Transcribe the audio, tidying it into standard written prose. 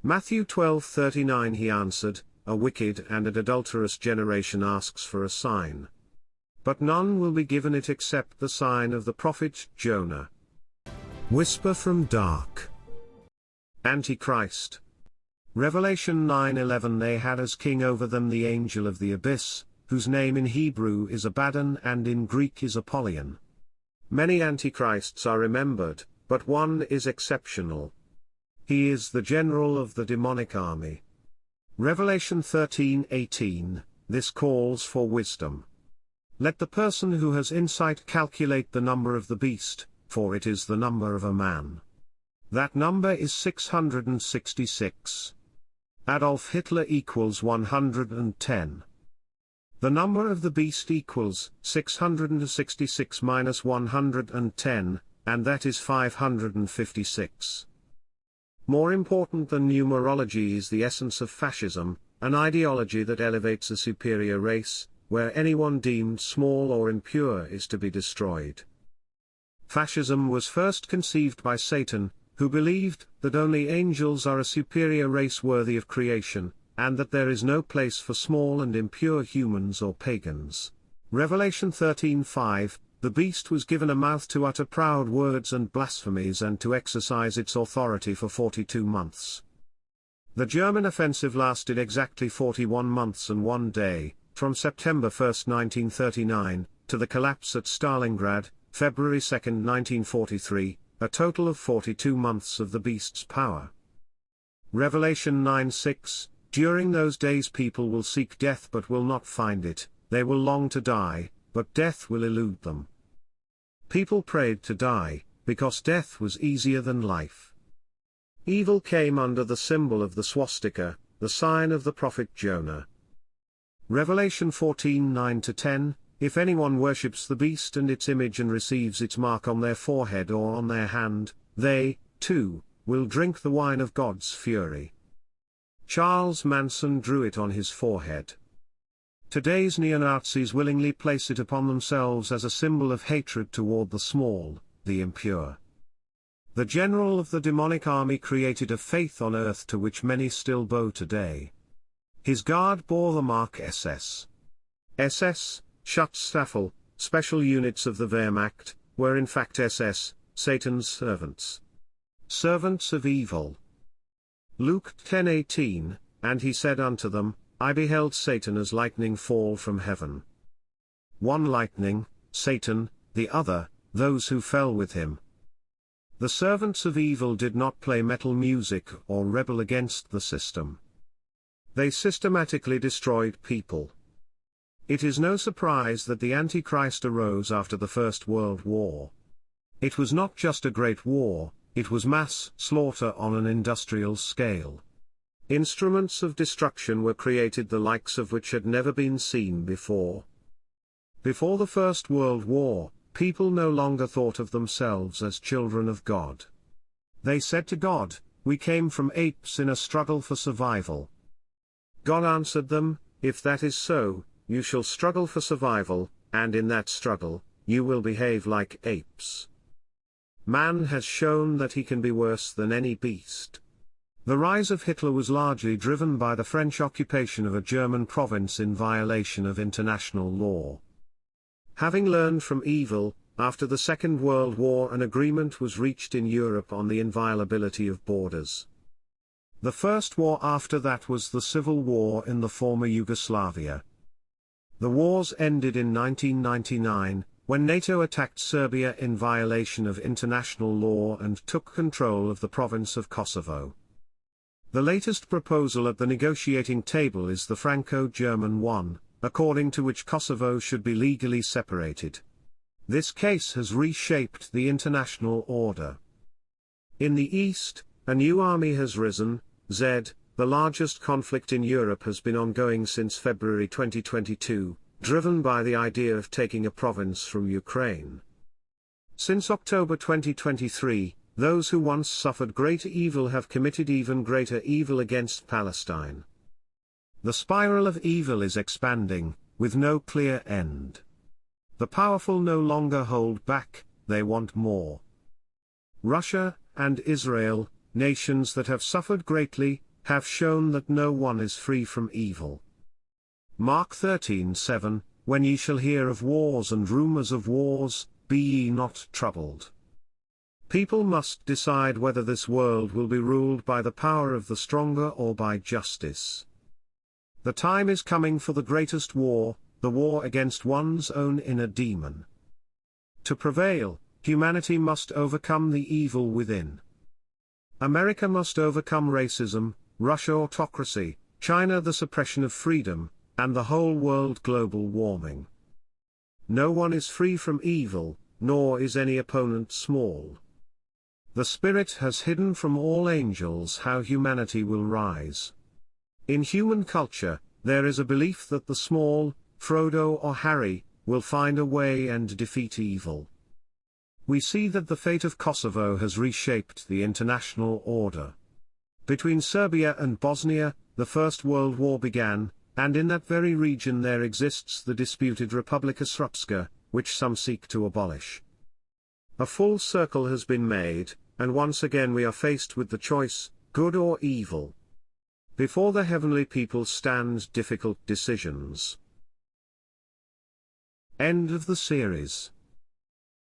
Matthew 12:39 He answered, A wicked and an adulterous generation asks for a sign. But none will be given it except the sign of the prophet Jonah. Whisper from dark. Antichrist. Revelation 9:11 They had as king over them the angel of the abyss, whose name in Hebrew is Abaddon and in Greek is Apollyon. Many antichrists are remembered, but one is exceptional. He is the general of the demonic army. Revelation 13:18, this calls for wisdom. Let the person who has insight calculate the number of the beast, for it is the number of a man. That number is 666. Adolf Hitler equals 110. The number of the beast equals 666 minus 110, and that is 556. More important than numerology is the essence of fascism, an ideology that elevates a superior race, where anyone deemed small or impure is to be destroyed. Fascism was first conceived by Satan, who believed that only angels are a superior race worthy of creation, and that there is no place for small and impure humans or pagans. Revelation 13:5, the beast was given a mouth to utter proud words and blasphemies and to exercise its authority for 42 months. The German offensive lasted exactly 41 months and 1 day, from September 1, 1939, to the collapse at Stalingrad, February 2, 1943, a total of 42 months of the beast's power. Revelation 9:6, during those days people will seek death but will not find it, they will long to die, but death will elude them. People prayed to die, because death was easier than life. Evil came under the symbol of the swastika, the sign of the prophet Jonah. Revelation 14:9-10, if anyone worships the beast and its image and receives its mark on their forehead or on their hand, they, too, will drink the wine of God's fury. Charles Manson drew it on his forehead. Today's neo-Nazis willingly place it upon themselves as a symbol of hatred toward the small, the impure. The general of the demonic army created a faith on earth to which many still bow today. His guard bore the mark SS. SS, Schutzstaffel, special units of the Wehrmacht, were in fact SS, Satan's servants. Servants of evil. Luke 10:18, and he said unto them, I beheld Satan as lightning fall from heaven. One lightning, Satan, the other, those who fell with him. The servants of evil did not play metal music or rebel against the system. They systematically destroyed people. It is no surprise that the Antichrist arose after the First World War. It was not just a great war, it was mass slaughter on an industrial scale. Instruments of destruction were created the likes of which had never been seen before. Before the First World War, people no longer thought of themselves as children of God. They said to God, we came from apes in a struggle for survival. God answered them, if that is so, you shall struggle for survival, and in that struggle, you will behave like apes. Man has shown that he can be worse than any beast. The rise of Hitler was largely driven by the French occupation of a German province in violation of international law. Having learned from evil, after the Second World War an agreement was reached in Europe on the inviolability of borders. The first war after that was the Civil War in the former Yugoslavia. The wars ended in 1999, when NATO attacked Serbia in violation of international law and took control of the province of Kosovo. The latest proposal at the negotiating table is the Franco-German one, according to which Kosovo should be legally separated. This case has reshaped the international order. In the East, a new army has risen. The largest conflict in Europe has been ongoing since February 2022, driven by the idea of taking a province from Ukraine. Since October 2023, those who once suffered great evil have committed even greater evil against Palestine. The spiral of evil is expanding, with no clear end. The powerful no longer hold back, they want more. Russia and Israel, nations that have suffered greatly, have shown that no one is free from evil. Mark 13:7, When ye shall hear of wars and rumors of wars, be ye not troubled. People must decide whether this world will be ruled by the power of the stronger or by justice. The time is coming for the greatest war, the war against one's own inner demon. To prevail, humanity must overcome the evil within. America must overcome racism, Russia autocracy, China the suppression of freedom, and the whole world global warming. No one is free from evil, nor is any opponent small. The Spirit has hidden from all angels how humanity will rise. In human culture, there is a belief that the small, Frodo or Harry, will find a way and defeat evil. We see that the fate of Kosovo has reshaped the international order. Between Serbia and Bosnia, the First World War began, and in that very region there exists the disputed Republika Srpska, which some seek to abolish. A full circle has been made, and once again we are faced with the choice, good or evil. Before the heavenly people stand difficult decisions. End of the series.